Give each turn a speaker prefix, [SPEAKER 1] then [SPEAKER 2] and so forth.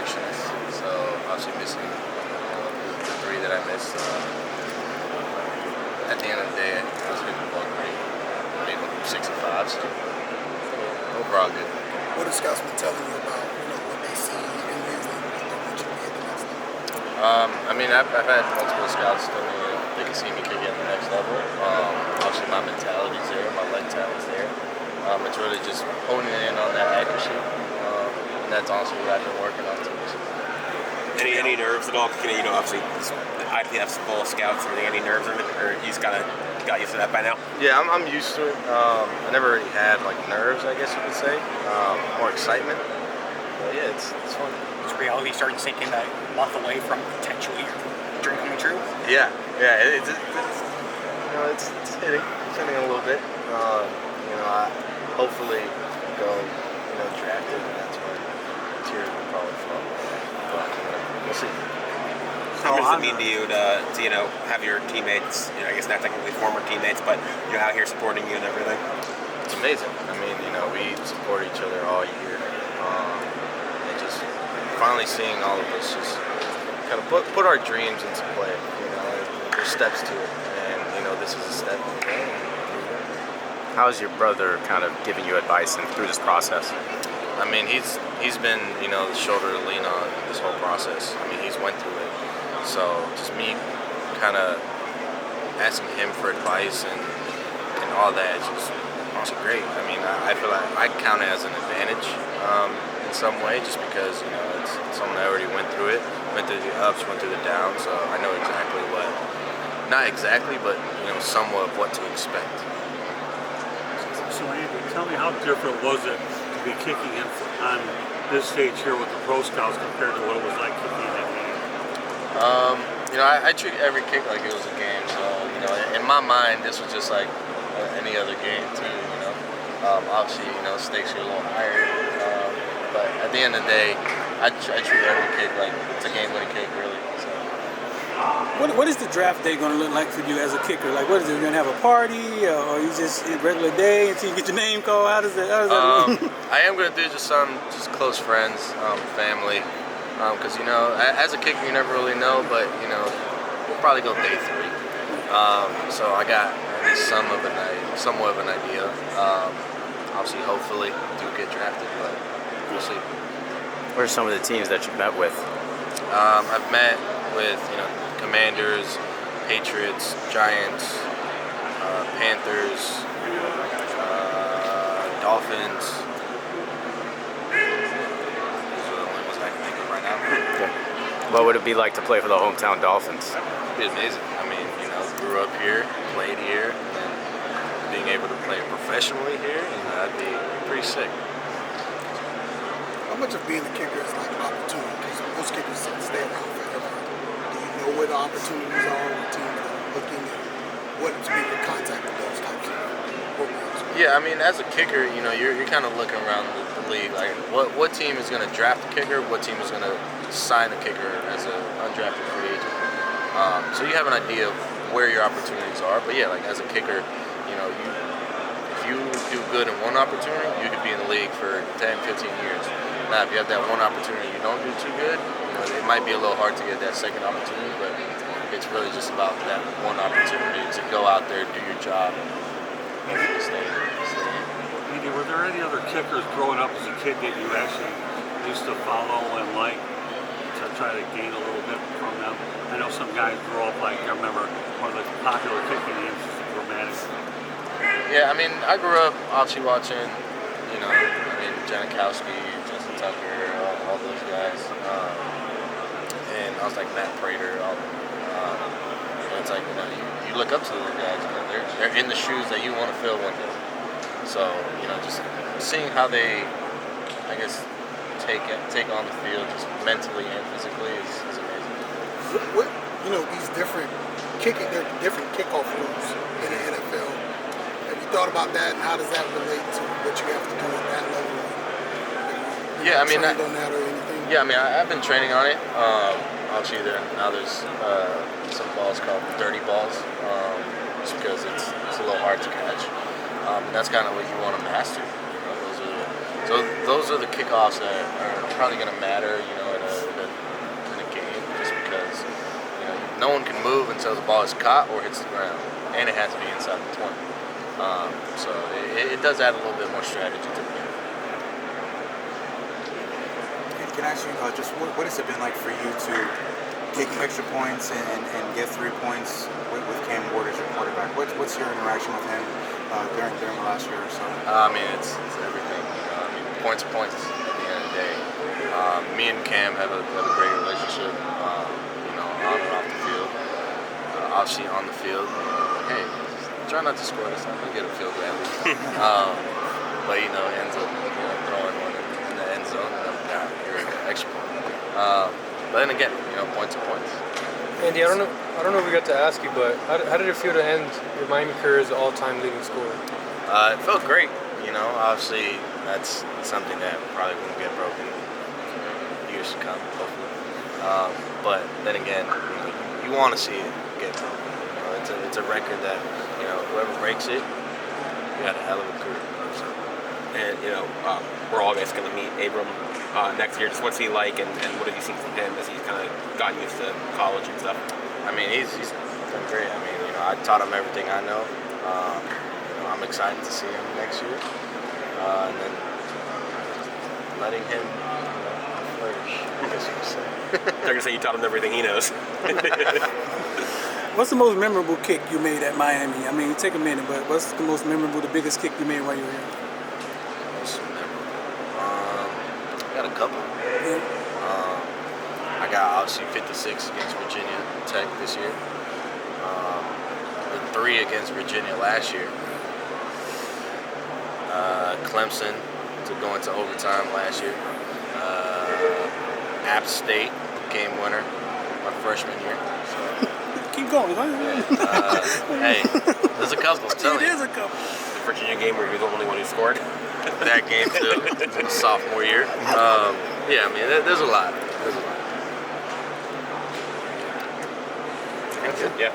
[SPEAKER 1] perfectionist. So obviously missing the three that I missed. At the end of the day, I was hitting the ball great. Made 65, so overall good.
[SPEAKER 2] What have scouts been telling you about what they see in you and what you can be at the next level?
[SPEAKER 1] I mean, I've had multiple scouts tell me they can see me kicking at the next level. Obviously, my mentality's there, my leg talent's there. It's really just honing in on that accuracy, and that's honestly what I've been working on too.
[SPEAKER 3] Any nerves at all? Obviously, IPF's full of scouts. Any nerves in it, or you just got used to that by now?
[SPEAKER 1] Yeah, I'm used to it. I never really had like nerves, I guess you could say. More excitement. But yeah, it's fun.
[SPEAKER 4] Is reality starting to sink in that month away from potentially your dream coming true?
[SPEAKER 1] Yeah. It's hitting a little bit. I hopefully go drafted, and that's where tears will probably fall. But we'll see.
[SPEAKER 3] How much does it mean to you to have your teammates, I guess not technically former teammates, but out here supporting you and everything?
[SPEAKER 1] It's amazing. I mean, we support each other all year, and just finally seeing all of us just kind of put our dreams into play. There's steps to it, and this is a step in the game.
[SPEAKER 5] How is your brother kind of giving you advice through this process?
[SPEAKER 1] I mean, he's been the shoulder to lean on this whole process. I mean, he's went through it. So just me kind of asking him for advice and all that is just great. I mean, I feel like I count it as an advantage in some way, just because it's someone that already went through it, went through the ups, went through the downs. So I know exactly not exactly, but somewhat of what to expect.
[SPEAKER 6] So Andy, tell me, how different was it to be kicking on this stage here with the pro scouts compared to what it was like kicking in that game?
[SPEAKER 1] I treat every kick like it was a game. So, in my mind, this was just like any other game too. Obviously, stakes are a little higher. But at the end of the day, I treat every kick like it's a game-winning kick, really. So.
[SPEAKER 2] What is the draft day going to look like for you as a kicker? Like, what is it? You're going to have a party, or you just a regular day until you get your name called? How does that look?
[SPEAKER 1] I am going to do just close friends, family. Because as a kicker, you never really know, but we'll probably go day 3. So I got at least somewhat of an idea. Obviously, hopefully, do get drafted, but we'll see.
[SPEAKER 5] What are some of the teams that you've met with?
[SPEAKER 1] I've met with Commanders, Patriots, Giants, Panthers, Dolphins.
[SPEAKER 5] What would it be like to play for the hometown Dolphins?
[SPEAKER 1] It'd be amazing. I mean, grew up here, played here, and then being able to play professionally here, that'd be pretty sick.
[SPEAKER 2] How much of being a kicker is like opportunity? Because most kickers stay around forever. Do you know where the opportunities are, what teams are looking, and what to be in contact with those types of programs?
[SPEAKER 1] Yeah, I mean, as a kicker, you're kind of looking around the league, like what team is going to draft a kicker, what team is going to sign a kicker as an undrafted free agent. So you have an idea of where your opportunities are. But yeah, like as a kicker, if you do good in one opportunity, you could be in the league for 10, 15 years. Now, if you have that one opportunity you don't do too good, it might be a little hard to get that second opportunity, but it's really just about that one opportunity to go out there, do your job, and hopefully stay in.
[SPEAKER 6] Andy, were there any other kickers growing up as a kid that you actually used to follow and like, to try to gain a little bit from them? I know some guys grew up like, I remember one of the popular kicking names was Dramatic.
[SPEAKER 1] Yeah, I mean, I grew up obviously watching, Janikowski, Justin Tucker, all those guys. And I was like Matt Prater, all of them. And it's like, you look up to those guys, they're in the shoes that you want to fill one day. So, just seeing how they, I guess, take on the field just mentally and physically is amazing.
[SPEAKER 2] What these different kickoff rules in the NFL. Have you thought about that, and how does that relate to what you have to do at that level?
[SPEAKER 1] Yeah, I mean,
[SPEAKER 2] trained on that or anything?
[SPEAKER 1] Yeah, I mean, I've been training on it. Obviously, there's some balls called dirty balls, just because it's a little hard to catch. And that's kind of what you want to master. Those are the kickoffs that are probably going to matter, at a no one can move until the ball is caught or hits the ground, and it has to be inside the 20. So it does add a little bit more strategy to the game.
[SPEAKER 7] Can I ask you just what has it been like for you to kick extra points and get 3 points with Cam Ward as your quarterback? What's your interaction with him during the last year or so?
[SPEAKER 1] I mean, it's everything. I mean, points are points at the end of the day. Me and Cam have a great relationship. On and off the field. Obviously on the field, hey, try not to score this time. We'll get a field goal at least. But ends up throwing one in the end zone, and then you're an extra point. But then again, points are points.
[SPEAKER 8] Andy, I don't know if we got to ask you, but how did it feel to end your Miami career as an all-time leading scorer?
[SPEAKER 1] It felt great. Obviously that's something that probably won't get broken for years to come, hopefully. But then again, you want to see it get broken. It's a record that whoever breaks it, you got a hell of a career. So.
[SPEAKER 3] And we're all guys going to meet Abram next year. Just what's he like, and what have you seen from him as he's kind of gotten used to college and stuff?
[SPEAKER 1] I mean, he's done great. I mean, I taught him everything I know. I'm excited to see him next year, and then letting him flourish, I guess you could say.
[SPEAKER 3] They're gonna say you taught him everything he knows.
[SPEAKER 9] What's the most memorable kick you made at Miami? I mean, take a minute, but what's the most memorable, the biggest kick you made while you were here?
[SPEAKER 1] Most memorable. I got a couple.
[SPEAKER 9] Yeah.
[SPEAKER 1] I got obviously 56 against Virginia Tech this year. The 3 against Virginia last year. Clemson to go into overtime last year. App State game winner my freshman year. So.
[SPEAKER 9] Keep going. Go ahead.
[SPEAKER 1] Hey, there's a couple. I'm telling
[SPEAKER 9] It
[SPEAKER 1] you.
[SPEAKER 9] is a couple.
[SPEAKER 3] The Virginia game where you're the only one who scored.
[SPEAKER 1] That game too, sophomore year. Yeah, I mean, there's a lot. There's a lot.
[SPEAKER 3] Yeah.